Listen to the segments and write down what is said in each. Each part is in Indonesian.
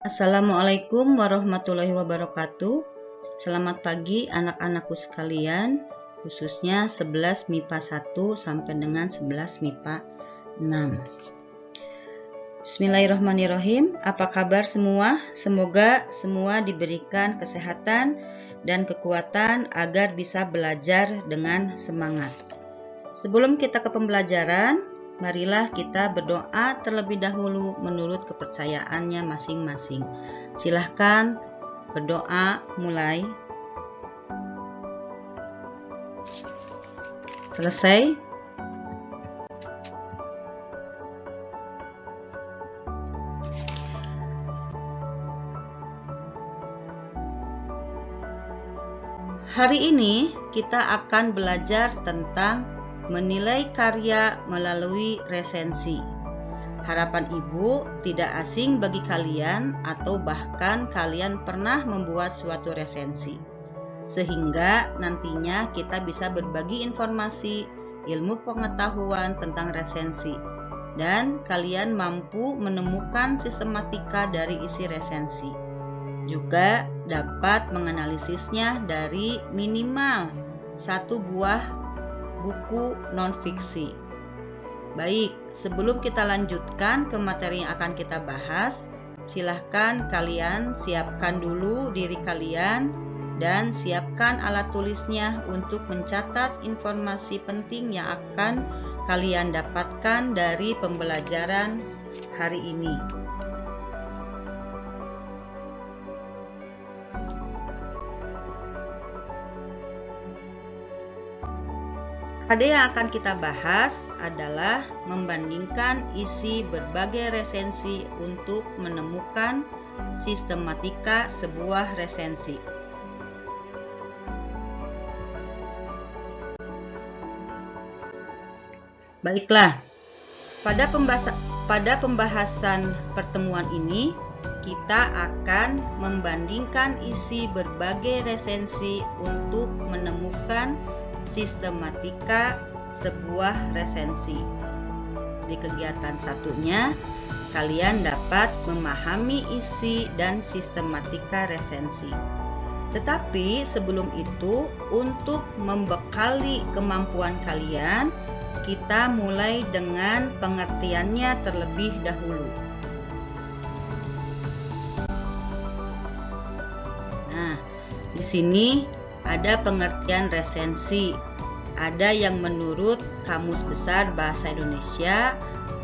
Assalamualaikum warahmatullahi wabarakatuh. Selamat pagi anak-anakku sekalian, khususnya 11 MIPA 1 sampai dengan 11 MIPA 6. Bismillahirrahmanirrahim. Apa kabar semua? Semoga semua diberikan kesehatan dan kekuatan agar bisa belajar dengan semangat. Sebelum kita ke pembelajaran, marilah kita berdoa terlebih dahulu menurut kepercayaannya masing-masing. Silahkan berdoa, mulai. Selesai. Hari ini kita akan belajar tentang menilai karya melalui resensi. Harapan Ibu tidak asing bagi kalian atau bahkan kalian pernah membuat suatu resensi. Sehingga nantinya kita bisa berbagi informasi, ilmu pengetahuan tentang resensi. Dan kalian mampu menemukan sistematika dari isi resensi. Juga dapat menganalisisnya dari minimal satu buah buku non-fiksi. Baik, sebelum kita lanjutkan ke materi yang akan kita bahas, silahkan kalian siapkan dulu diri kalian dan siapkan alat tulisnya untuk mencatat informasi penting yang akan kalian dapatkan dari pembelajaran hari ini. Ada yang akan kita bahas adalah membandingkan isi berbagai resensi untuk menemukan sistematika sebuah resensi. Baiklah, pada pembahasan pertemuan ini kita akan membandingkan isi berbagai resensi untuk menemukan sistematika sebuah resensi. Di kegiatan satunya, kalian dapat memahami isi dan sistematika resensi. Tetapi sebelum itu, untuk membekali kemampuan kalian, kita mulai dengan pengertiannya terlebih dahulu. Nah, di sini ada pengertian resensi, ada yang menurut Kamus Besar Bahasa Indonesia,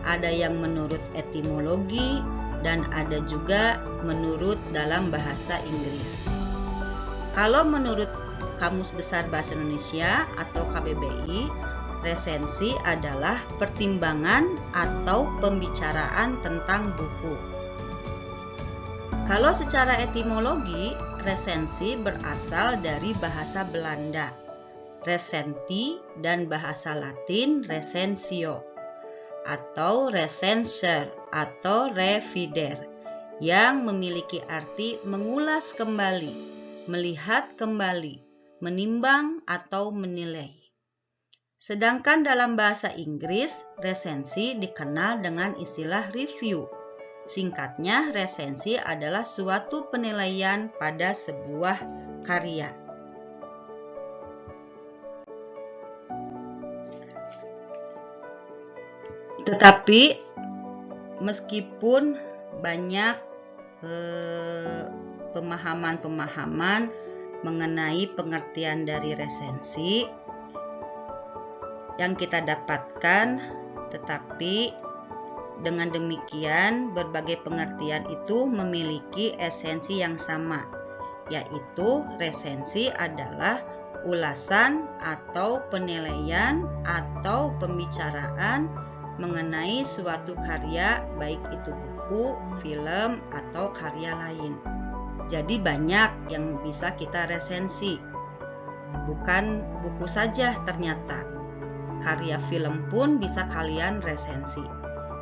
ada yang menurut etimologi, dan ada juga menurut dalam bahasa Inggris. Kalau menurut Kamus Besar Bahasa Indonesia atau KBBI, resensi adalah pertimbangan atau pembicaraan tentang buku. Kalau secara etimologi, resensi berasal dari bahasa Belanda, resenti, dan bahasa Latin recensio, atau recenser, atau revider, yang memiliki arti mengulas kembali, melihat kembali, menimbang, atau menilai. Sedangkan dalam bahasa Inggris, resensi dikenal dengan istilah review. Singkatnya, resensi adalah suatu penilaian pada sebuah karya. Tetapi, meskipun banyak pemahaman-pemahaman mengenai pengertian dari resensi yang kita dapatkan, tetapi dengan demikian, berbagai pengertian itu memiliki esensi yang sama, yaitu resensi adalah ulasan atau penilaian atau pembicaraan mengenai suatu karya, baik itu buku, film, atau karya lain. Jadi banyak yang bisa kita resensi, bukan buku saja ternyata. Karya film pun bisa kalian resensi.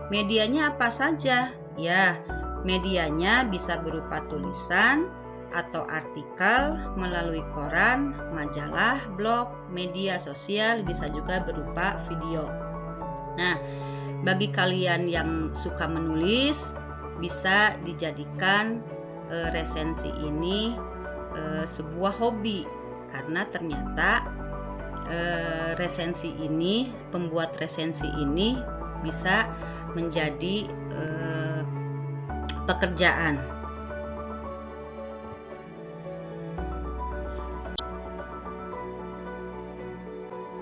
Medianya apa saja? Ya, medianya bisa berupa tulisan atau artikel melalui koran, majalah, blog, media sosial, bisa juga berupa video. Nah, bagi kalian yang suka menulis, bisa dijadikan resensi ini sebuah hobi, karena ternyata resensi ini, pembuat resensi ini bisa menjadi pekerjaan.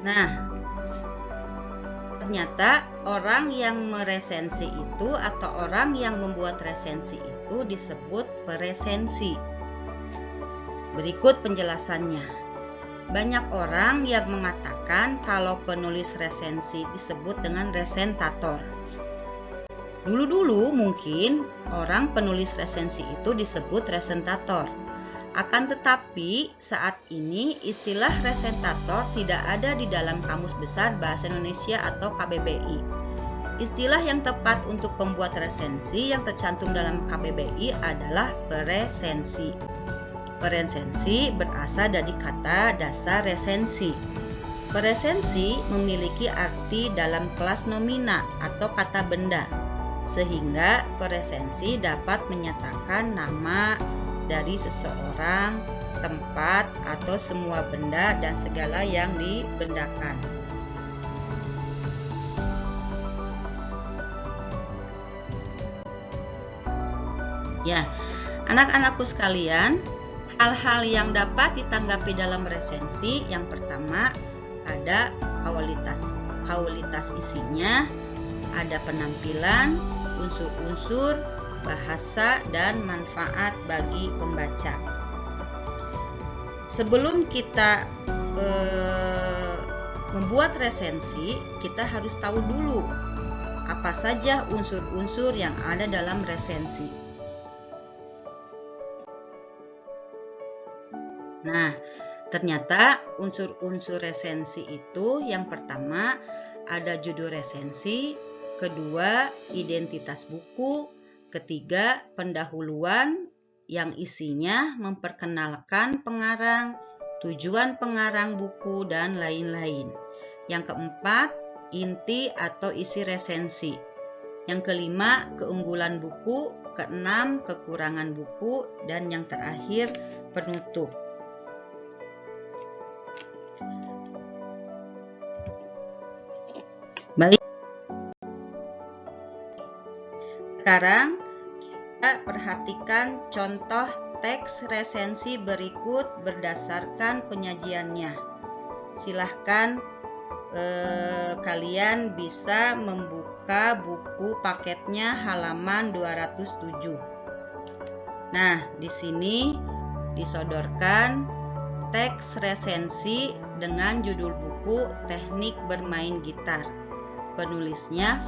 Nah, ternyata orang yang meresensi itu atau orang yang membuat resensi itu disebut peresensi. Berikut penjelasannya. Banyak orang yang mengatakan kalau penulis resensi disebut dengan resentator. Dulu-dulu mungkin orang penulis resensi itu disebut resentator. Akan tetapi saat ini istilah resentator tidak ada di dalam Kamus Besar Bahasa Indonesia atau KBBI. Istilah yang tepat untuk pembuat resensi yang tercantum dalam KBBI adalah peresensi. Peresensi berasal dari kata dasar resensi. Peresensi memiliki arti dalam kelas nomina atau kata benda, sehingga peresensi dapat menyatakan nama dari seseorang, tempat, atau semua benda dan segala yang dibendakan. Ya, anak-anakku sekalian, hal-hal yang dapat ditanggapi dalam resensi, yang pertama ada kualitas isinya, ada penampilan, unsur-unsur, bahasa, dan manfaat bagi pembaca. Sebelum kita membuat resensi, kita harus tahu dulu apa saja unsur-unsur yang ada dalam resensi. Nah, ternyata unsur-unsur resensi itu yang pertama ada judul resensi, kedua identitas buku, ketiga pendahuluan yang isinya memperkenalkan pengarang, tujuan pengarang buku, dan lain-lain. Yang keempat, inti atau isi resensi. Yang kelima, keunggulan buku, keenam, kekurangan buku, dan yang terakhir, penutup. Baik. Sekarang kita perhatikan contoh teks resensi berikut berdasarkan penyajiannya. Silahkan kalian bisa membuka buku paketnya halaman 207. Nah, di sini disodorkan teks resensi dengan judul buku Teknik Bermain Gitar. Penulisnya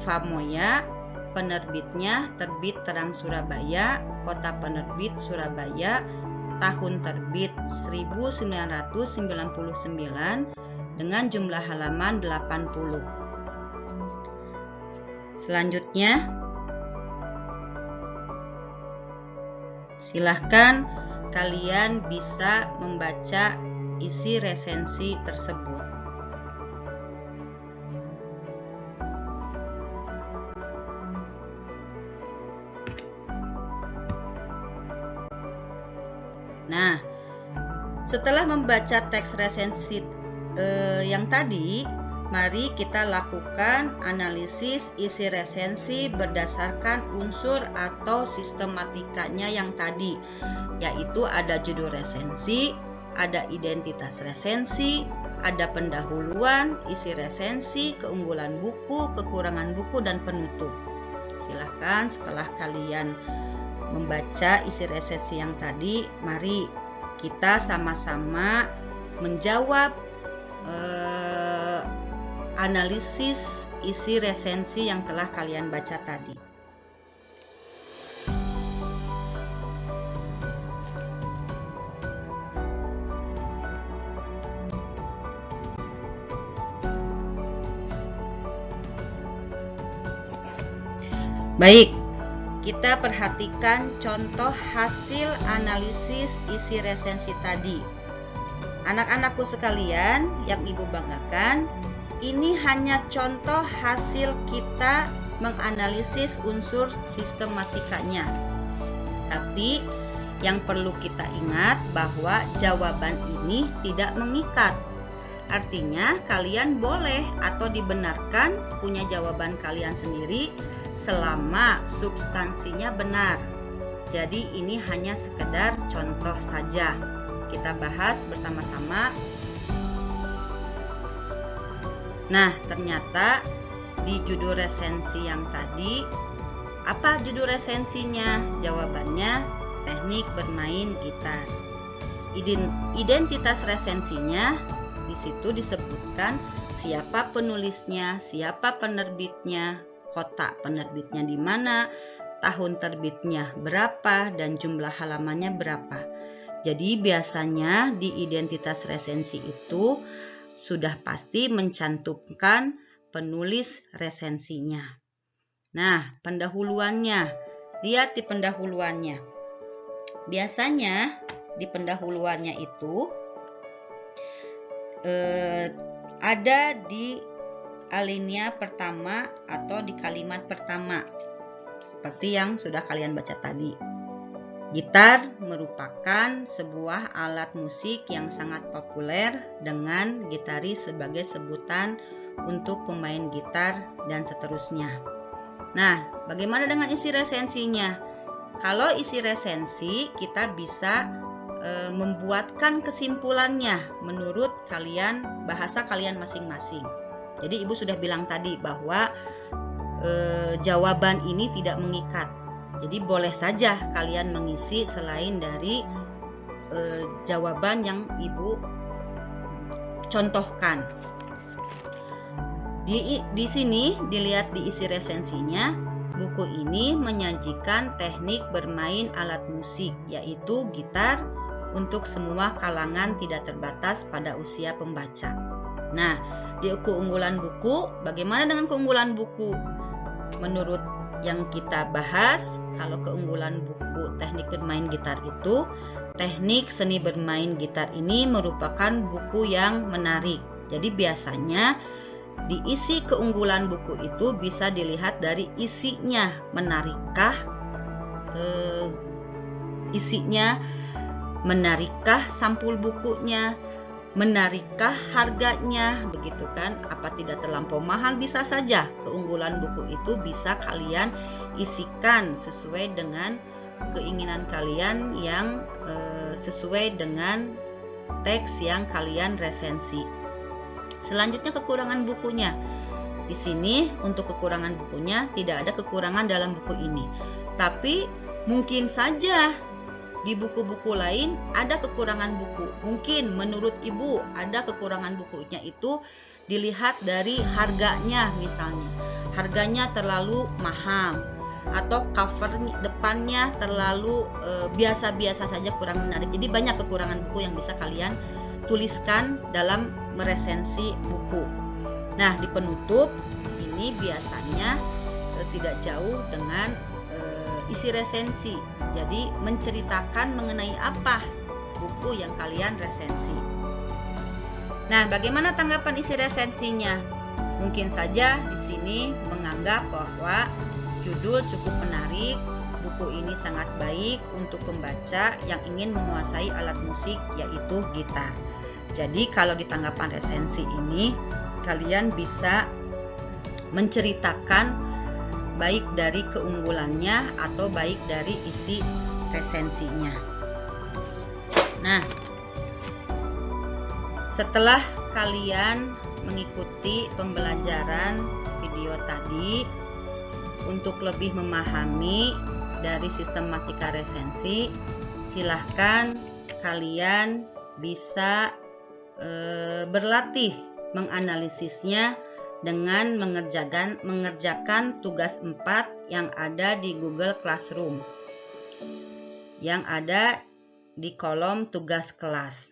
Famoya, penerbitnya Terbit Terang Surabaya, kota penerbit Surabaya, tahun terbit 1999 dengan jumlah halaman 80. Selanjutnya, silahkan kalian bisa membaca isi resensi tersebut. Nah, setelah membaca teks resensi yang tadi, mari kita lakukan analisis isi resensi berdasarkan unsur atau sistematikanya yang tadi, yaitu ada judul resensi, ada identitas resensi, ada pendahuluan, isi resensi, keunggulan buku, kekurangan buku, dan penutup. Silahkan setelah kalian membaca isi resensi yang tadi, mari kita sama-sama menjawab analisis isi resensi yang telah kalian baca tadi. Baik, kita perhatikan contoh hasil analisis isi resensi tadi. Anak-anakku sekalian yang Ibu banggakan, ini hanya contoh hasil kita menganalisis unsur sistematikanya. Tapi yang perlu kita ingat bahwa jawaban ini tidak mengikat. Artinya kalian boleh atau dibenarkan punya jawaban kalian sendiri selama substansinya benar. Jadi ini hanya sekedar contoh saja. Kita bahas bersama-sama. Nah, ternyata di judul resensi yang tadi, apa judul resensinya? Jawabannya teknik bermain gitar. Identitas resensinya di situ disebutkan siapa penulisnya, siapa penerbitnya, kota penerbitnya di mana, tahun terbitnya berapa, dan jumlah halamannya berapa. Jadi biasanya di identitas resensi itu sudah pasti mencantumkan penulis resensinya. Nah, pendahuluannya. Lihat di pendahuluannya. Biasanya di pendahuluannya itu ada di alinea pertama atau di kalimat pertama, seperti yang sudah kalian baca tadi. Gitar merupakan sebuah alat musik yang sangat populer dengan gitaris sebagai sebutan untuk pemain gitar dan seterusnya. Nah, bagaimana dengan isi resensinya? Kalau isi resensi, kita bisa membuatkan kesimpulannya menurut kalian, bahasa kalian masing-masing. Jadi ibu sudah bilang tadi bahwa jawaban ini tidak mengikat. Jadi boleh saja kalian mengisi selain dari jawaban yang ibu contohkan. Di sini dilihat di isi resensinya, buku ini menyajikan teknik bermain alat musik, yaitu gitar, untuk semua kalangan tidak terbatas pada usia pembaca. Nah, di keunggulan buku, bagaimana dengan keunggulan buku? Menurut yang kita bahas, kalau keunggulan buku teknik bermain gitar itu, teknik seni bermain gitar ini merupakan buku yang menarik. Jadi biasanya di isi keunggulan buku itu bisa dilihat dari isinya, menarikkah menarikkah sampul bukunya, menarikkah harganya, begitu kan? Apa tidak terlampau mahal? Bisa saja keunggulan buku itu bisa kalian isikan sesuai dengan keinginan kalian yang sesuai dengan teks yang kalian resensi. Selanjutnya kekurangan bukunya. Di sini untuk kekurangan bukunya tidak ada kekurangan dalam buku ini. Tapi mungkin saja di buku-buku lain ada kekurangan buku. Mungkin menurut ibu ada kekurangan bukunya itu dilihat dari harganya misalnya. Harganya terlalu mahal atau cover depannya terlalu biasa-biasa saja, kurang menarik. Jadi banyak kekurangan buku yang bisa kalian tuliskan dalam meresensi buku. Nah, di penutup ini biasanya tidak jauh dengan isi resensi. Jadi menceritakan mengenai apa buku yang kalian resensi. Nah, bagaimana tanggapan isi resensinya? Mungkin saja di sini menganggap bahwa judul cukup menarik, buku ini sangat baik untuk pembaca yang ingin menguasai alat musik yaitu gitar. Jadi kalau di tanggapan resensi ini kalian bisa menceritakan baik dari keunggulannya atau baik dari isi resensinya. Nah, setelah kalian mengikuti pembelajaran video tadi, untuk lebih memahami dari sistematika resensi, silahkan kalian bisa berlatih menganalisisnya dengan mengerjakan tugas 4 yang ada di Google Classroom, yang ada di kolom tugas kelas.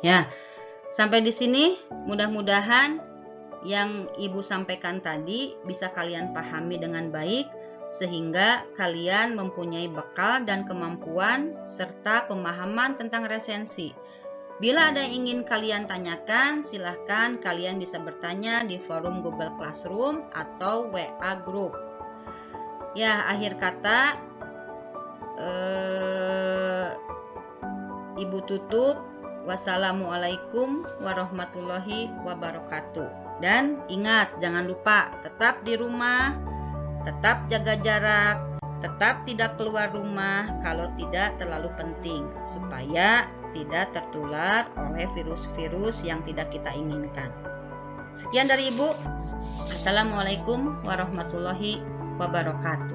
Ya, sampai di sini mudah-mudahan yang Ibu sampaikan tadi bisa kalian pahami dengan baik. sehingga kalian mempunyai bekal dan kemampuan serta pemahaman tentang resensi. Bila ada yang ingin kalian tanyakan, silahkan kalian bisa bertanya di forum Google Classroom atau WA Group. Ya, akhir kata, Ibu tutup. Wassalamualaikum warahmatullahi wabarakatuh. Dan ingat, jangan lupa tetap di rumah, tetap jaga jarak, tetap tidak keluar rumah kalau tidak terlalu penting, supaya tidak tertular oleh virus-virus yang tidak kita inginkan. Sekian dari Ibu. Assalamualaikum warahmatullahi wabarakatuh.